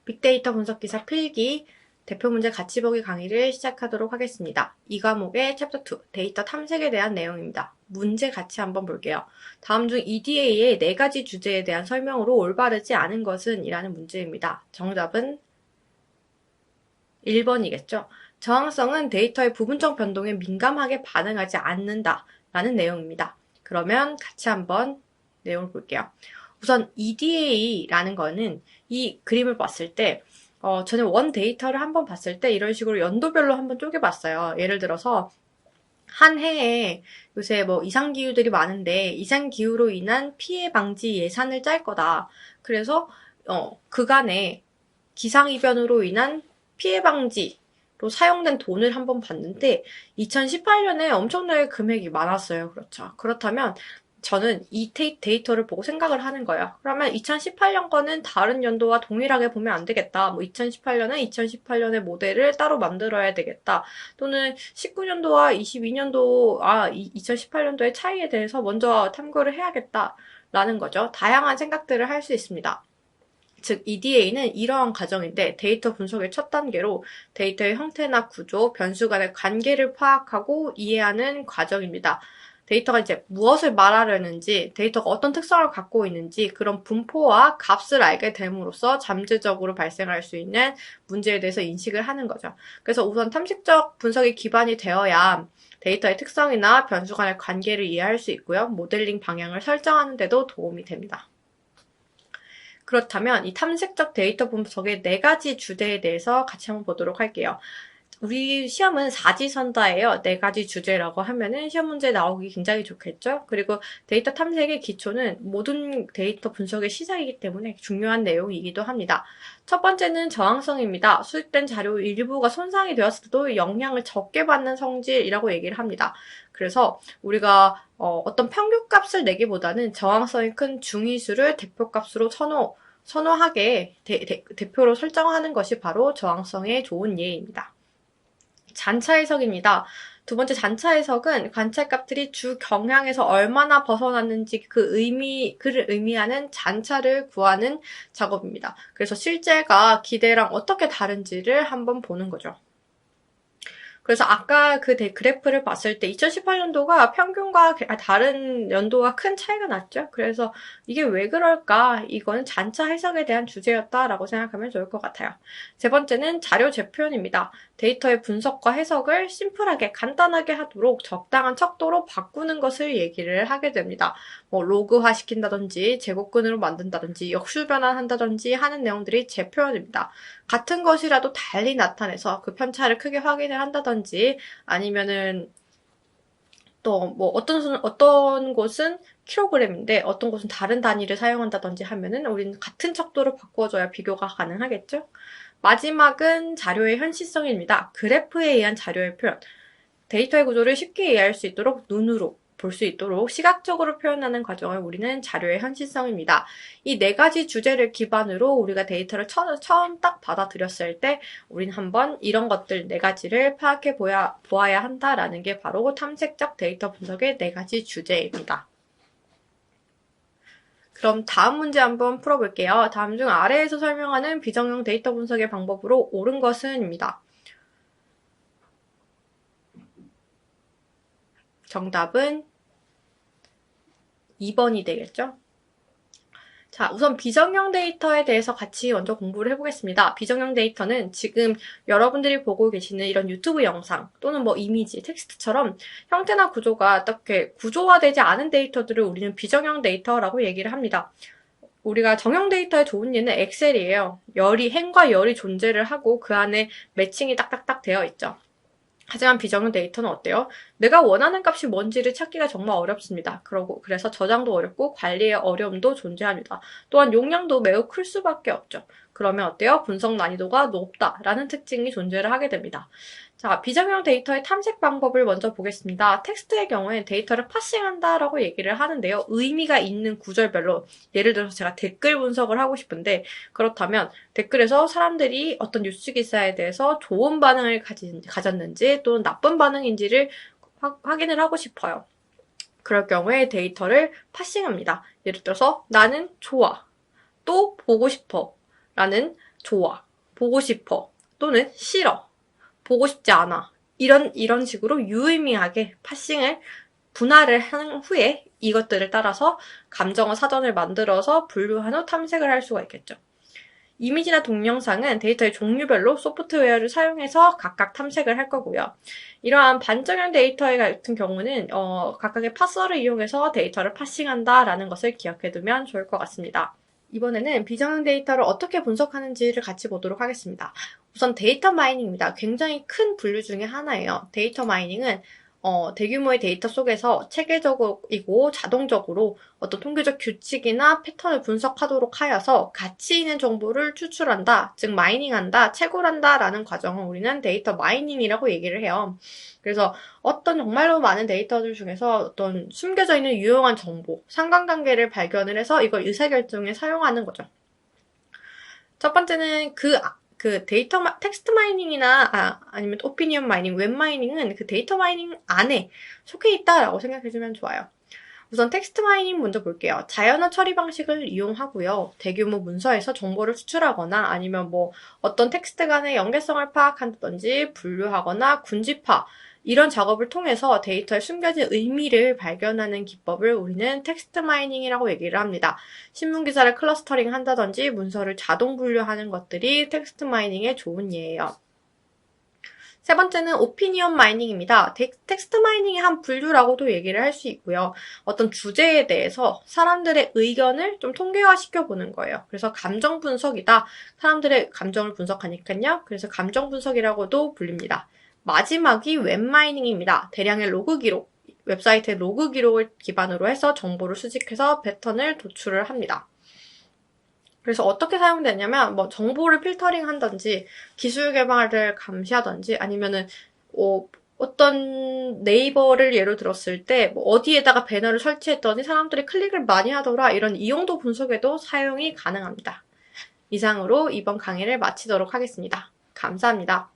빅데이터 분석 기사 필기 대표 문제 같이 보기 강의를 시작하도록 하겠습니다. 이 과목의 챕터 2 데이터 탐색에 대한 내용입니다. 문제 같이 한번 볼게요. 다음 중 EDA의 4가지 주제에 대한 설명으로 올바르지 않은 것은 이라는 문제입니다. 정답은 1번이겠죠. 저항성은 데이터의 부분적 변동에 민감하게 반응하지 않는다 라는 내용입니다. 그러면 같이 한번 내용을 볼게요. 우선 EDA라는 거는 이 그림을 봤을 때 저는 원 데이터를 한번 봤을 때 이런 식으로 연도별로 한번 쪼개봤어요. 예를 들어서 한 해에 요새 뭐 이상기후들이 많은데 이상기후로 인한 피해 방지 예산을 짤 거다. 그래서 그간에 기상이변으로 인한 피해 방지로 사용된 돈을 한번 봤는데 2018년에 엄청나게 금액이 많았어요. 그렇죠. 그렇다면 저는 이 데이터를 보고 생각을 하는 거예요. 그러면 2018년 거는 다른 연도와 동일하게 보면 안 되겠다. 뭐 2018년은 2018년의 모델을 따로 만들어야 되겠다. 또는 19년도와 22년도, 2018년도의 차이에 대해서 먼저 탐구를 해야겠다라는 거죠. 다양한 생각들을 할 수 있습니다. 즉 EDA는 이러한 과정인데 데이터 분석의 첫 단계로 데이터의 형태나 구조, 변수 간의 관계를 파악하고 이해하는 과정입니다. 데이터가 이제 무엇을 말하려는지, 데이터가 어떤 특성을 갖고 있는지 그런 분포와 값을 알게 됨으로써 잠재적으로 발생할 수 있는 문제에 대해서 인식을 하는 거죠. 그래서 우선 탐색적 분석이 기반이 되어야 데이터의 특성이나 변수 간의 관계를 이해할 수 있고요. 모델링 방향을 설정하는 데도 도움이 됩니다. 그렇다면 이 탐색적 데이터 분석의 4가지 주제에 대해서 같이 한번 보도록 할게요. 우리 시험은 사지선다예요. 4가지 주제라고 하면은 시험 문제 나오기 굉장히 좋겠죠? 그리고 데이터 탐색의 기초는 모든 데이터 분석의 시작이기 때문에 중요한 내용이기도 합니다. 첫 번째는 저항성입니다. 수집된 자료 일부가 손상이 되었을 때도 영향을 적게 받는 성질이라고 얘기를 합니다. 그래서 우리가 어떤 평균값을 내기보다는 저항성이 큰 중위수를 대표값으로 선호하게 대표로 설정하는 것이 바로 저항성의 좋은 예입니다. 잔차 해석입니다. 두 번째 잔차 해석은 관찰값들이 주 경향에서 얼마나 벗어났는지 그를 의미하는 잔차를 구하는 작업입니다. 그래서 실제가 기대랑 어떻게 다른지를 한번 보는 거죠. 그래서 아까 그 그래프를 봤을 때 2018년도가 평균과 다른 연도와 큰 차이가 났죠. 그래서 이게 왜 그럴까? 이거는 잔차 해석에 대한 주제였다라고 생각하면 좋을 것 같아요. 세 번째는 자료 재표현입니다. 데이터의 분석과 해석을 심플하게 간단하게 하도록 적당한 척도로 바꾸는 것을 얘기를 하게 됩니다. 뭐 로그화 시킨다든지 제곱근으로 만든다든지 역수 변환한다든지 하는 내용들이 재표현입니다. 같은 것이라도 달리 나타내서 그 편차를 크게 확인을 한다든지 아니면은 또 뭐 어떤 곳은 킬로그램인데 어떤 곳은 다른 단위를 사용한다든지 하면은 우리는 같은 척도로 바꿔줘야 비교가 가능하겠죠? 마지막은 자료의 현실성입니다. 그래프에 의한 자료의 표현. 데이터의 구조를 쉽게 이해할 수 있도록 눈으로 볼 수 있도록 시각적으로 표현하는 과정을 우리는 자료의 현실성입니다. 이 4가지 주제를 기반으로 우리가 데이터를 처음 딱 받아들였을 때 우리는 한번 이런 것들 4가지를 파악해 보아야 한다라는 게 바로 탐색적 데이터 분석의 4가지 주제입니다. 그럼 다음 문제 한번 풀어볼게요. 다음 중 아래에서 설명하는 비정형 데이터 분석의 방법으로 옳은 것은? 입니다. 정답은 2번이 되겠죠? 자, 우선 비정형 데이터에 대해서 같이 먼저 공부를 해보겠습니다. 비정형 데이터는 지금 여러분들이 보고 계시는 이런 유튜브 영상 또는 뭐 이미지, 텍스트처럼 형태나 구조가 어떻게 구조화되지 않은 데이터들을 우리는 비정형 데이터라고 얘기를 합니다. 우리가 정형 데이터의 좋은 예는 엑셀이에요. 행과 열이 존재를 하고 그 안에 매칭이 딱딱딱 되어 있죠. 하지만 비정형 데이터는 어때요? 내가 원하는 값이 뭔지를 찾기가 정말 어렵습니다. 그래서 저장도 어렵고 관리의 어려움도 존재합니다. 또한 용량도 매우 클 수밖에 없죠. 그러면 어때요? 분석 난이도가 높다라는 특징이 존재를 하게 됩니다. 자, 비정형 데이터의 탐색 방법을 먼저 보겠습니다. 텍스트의 경우에 데이터를 파싱한다라고 얘기를 하는데요. 의미가 있는 구절별로 예를 들어서 제가 댓글 분석을 하고 싶은데 그렇다면 댓글에서 사람들이 어떤 뉴스 기사에 대해서 좋은 반응을 가졌는지 또는 나쁜 반응인지를 확인을 하고 싶어요. 그럴 경우에 데이터를 파싱합니다. 예를 들어서 나는 좋아, 또 보고 싶어 라는 좋아, 보고 싶어, 또는 싫어, 보고 싶지 않아. 이런 식으로 유의미하게 파싱을 분할을 한 후에 이것들을 따라서 감정어 사전을 만들어서 분류한 후 탐색을 할 수가 있겠죠. 이미지나 동영상은 데이터의 종류별로 소프트웨어를 사용해서 각각 탐색을 할 거고요. 이러한 반정형 데이터 같은 경우는 각각의 파서를 이용해서 데이터를 파싱한다라는 것을 기억해두면 좋을 것 같습니다. 이번에는 비정형 데이터를 어떻게 분석하는지를 같이 보도록 하겠습니다. 우선 데이터 마이닝입니다. 굉장히 큰 분류 중에 하나예요. 데이터 마이닝은 대규모의 데이터 속에서 체계적이고 자동적으로 어떤 통계적 규칙이나 패턴을 분석하도록 하여서 가치 있는 정보를 추출한다, 즉 마이닝한다, 채굴한다라는 과정을 우리는 데이터 마이닝이라고 얘기를 해요. 그래서 어떤 정말로 많은 데이터들 중에서 어떤 숨겨져 있는 유용한 정보, 상관관계를 발견을 해서 이걸 의사결정에 사용하는 거죠. 첫 번째는 그 데이터 텍스트 마이닝이나 아니면 오피니언 마이닝, 웹 마이닝은 그 데이터 마이닝 안에 속해 있다라고 생각해주면 좋아요. 우선 텍스트 마이닝 먼저 볼게요. 자연어 처리 방식을 이용하고요. 대규모 문서에서 정보를 수출하거나 아니면 어떤 텍스트 간의 연계성을 파악한다든지 분류하거나 군집화 이런 작업을 통해서 데이터에 숨겨진 의미를 발견하는 기법을 우리는 텍스트 마이닝이라고 얘기를 합니다. 신문기사를 클러스터링 한다든지 문서를 자동 분류하는 것들이 텍스트 마이닝의 좋은 예예요. 세 번째는 오피니언 마이닝입니다. 텍스트 마이닝의 한 분류라고도 얘기를 할 수 있고요. 어떤 주제에 대해서 사람들의 의견을 좀 통계화시켜 보는 거예요. 그래서 감정 분석이다. 사람들의 감정을 분석하니까요. 그래서 감정 분석이라고도 불립니다. 마지막이 웹 마이닝입니다. 대량의 로그 기록, 웹사이트의 로그 기록을 기반으로 해서 정보를 수집해서 패턴을 도출을 합니다. 그래서 어떻게 사용되냐면 정보를 필터링 한다든지 기술 개발을 감시하든지 아니면은 어떤 네이버를 예로 들었을 때 어디에다가 배너를 설치했더니 사람들이 클릭을 많이 하더라 이런 이용도 분석에도 사용이 가능합니다. 이상으로 이번 강의를 마치도록 하겠습니다. 감사합니다.